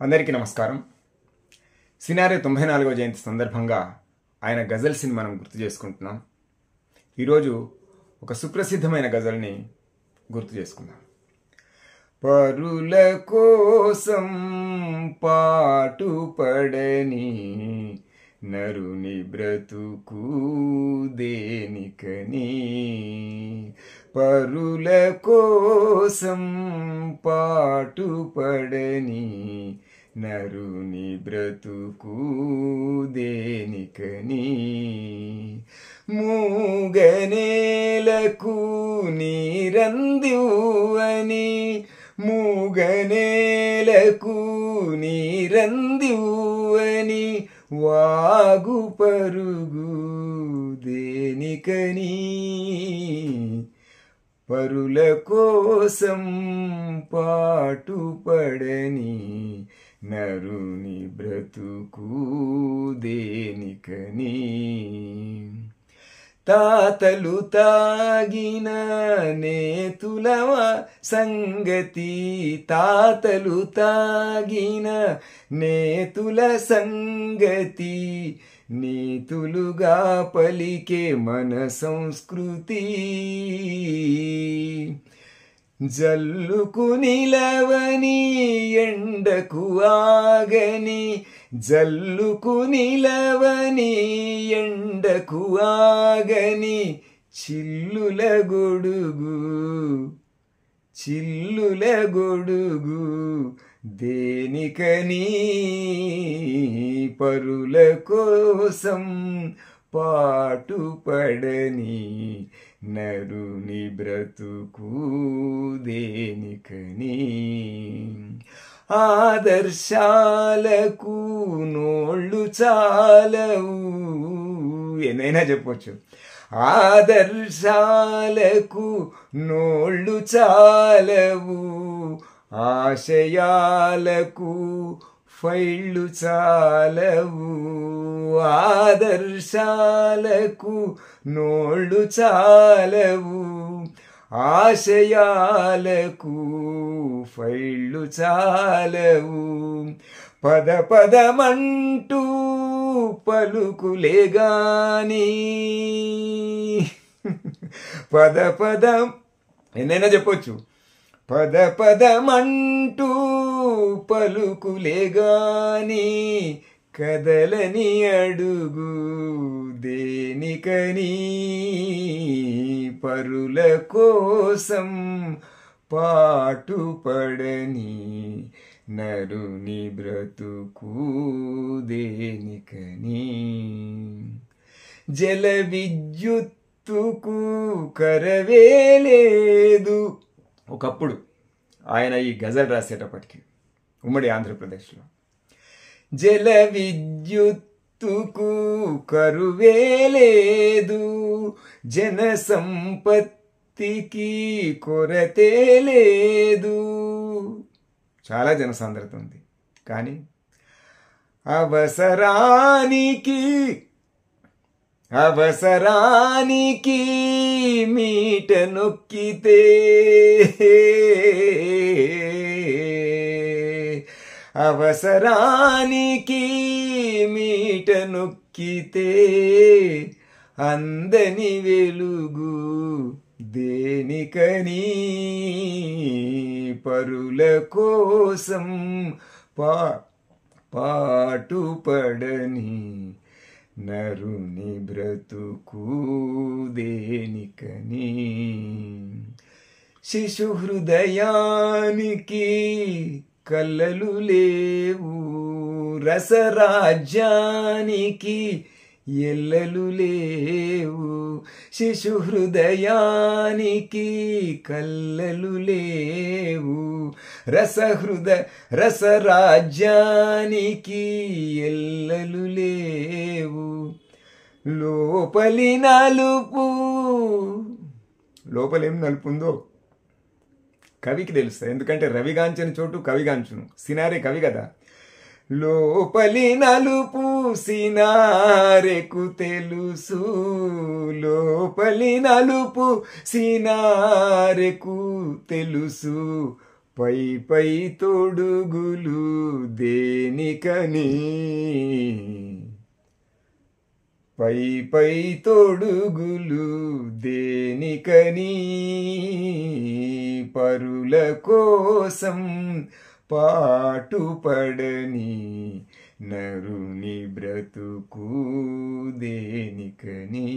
అందరికీ నమస్కారం. సినారే 94వ జయంతి సందర్భంగా ఆయన గజల్స్ని మనం గుర్తు చేసుకుంటున్నాం. ఈరోజు ఒక సుప్రసిద్ధమైన గజల్ని గుర్తు చేసుకుందాం. పరుల కోసం పాటుపడని నరుని బ్రతుకు దేనికని, పరుల కోసం పాటుపడని నరుని బ్రతుకు దేనికని, మూగనేలకు నీరందివ్వని, మూగనేలకు నీరందివ్వని వాగు పరుగు దేనికని, పరుల కోసం పాటుపడని నరుని బ్రతుకు దేనికని. తాతలు తాగిన నేతుల సంగతి, తాతలు తాగిన నేతుల సంగతి, నీతులుగా పలికే మన సంస్కృతి. జల్లుకు నిలవని ఎండకు ఆగని, జల్లుకు నిలవని ఎండకు ఆగని చిల్లుల గొడుగు, చిల్లుల గొడుగు దేనికని, పరుల కోసం పాటుపడని నరుని బ్రతుకు దేనికని. ఆదర్శాలకు నోళ్ళు చాలవు, ఏదైనా చెప్పొచ్చు. ఆదర్శాలకు నోళ్ళు చాలవు, ఆశయాలకు ఫైళ్ళు చాలవు. ఆదర్శాలకు నోళ్ళు చాలవు, ఆశయాలకు ఫైళ్ళు చాలవు. పద పదమంటూ పలుకులే గాని, పద పదం ఎన్నైనా చెప్పొచ్చు. పద పదమంటూ పలుకులే గాని కదలని అడుగు దేనికని, పరుల కోసం పాటుపడని నరుని బ్రతుకు దేనికని. జల విద్యుత్తుకు కరవే లేదు. ఒకప్పుడు ఆయన ఈ గజల్ రాసేటప్పటికి ఉమ్మడి ఆంధ్రప్రదేశ్లో జల విద్యుత్తుకు కరువే లేదు, జన సంపత్తికి కొరతే లేదు. చాలా జనసాంద్రత ఉంది, కానీ అవసరానికి అవసరానికి మీట నొక్కితే, అవసరానికి మీట నొక్కితే అందని వెలుగు దేనికని, పరుల కోసం పాటుపడని నరుని బ్రతుకు దేనికని. శిశు హృదయానికి కళ్ళలు లేవు, రసరాజ్యానికి ఎల్లలు లేవు. శిశు హృదయానికి కళ్ళలు లేవు, రసరాజ్యానికి ఎల్లలు లేవు. లోపలి నలుపు, లోపలేం నలుపుందో కవికి తెలుస్తుంది, ఎందుకంటే రవిగాంచని చోటు కవిగాంచును. సినారే కవి కదా. లోపలి నలుపు సినారెకు తెలుసు, లోపలి నలుపు సినారెకు తెలుసు, పై పై తొడుగులు దేనికని, పై పై తొడుగులు దేనికని, పరుల కోసం పాటుపడని నరుని బ్రతుకు దేనికని.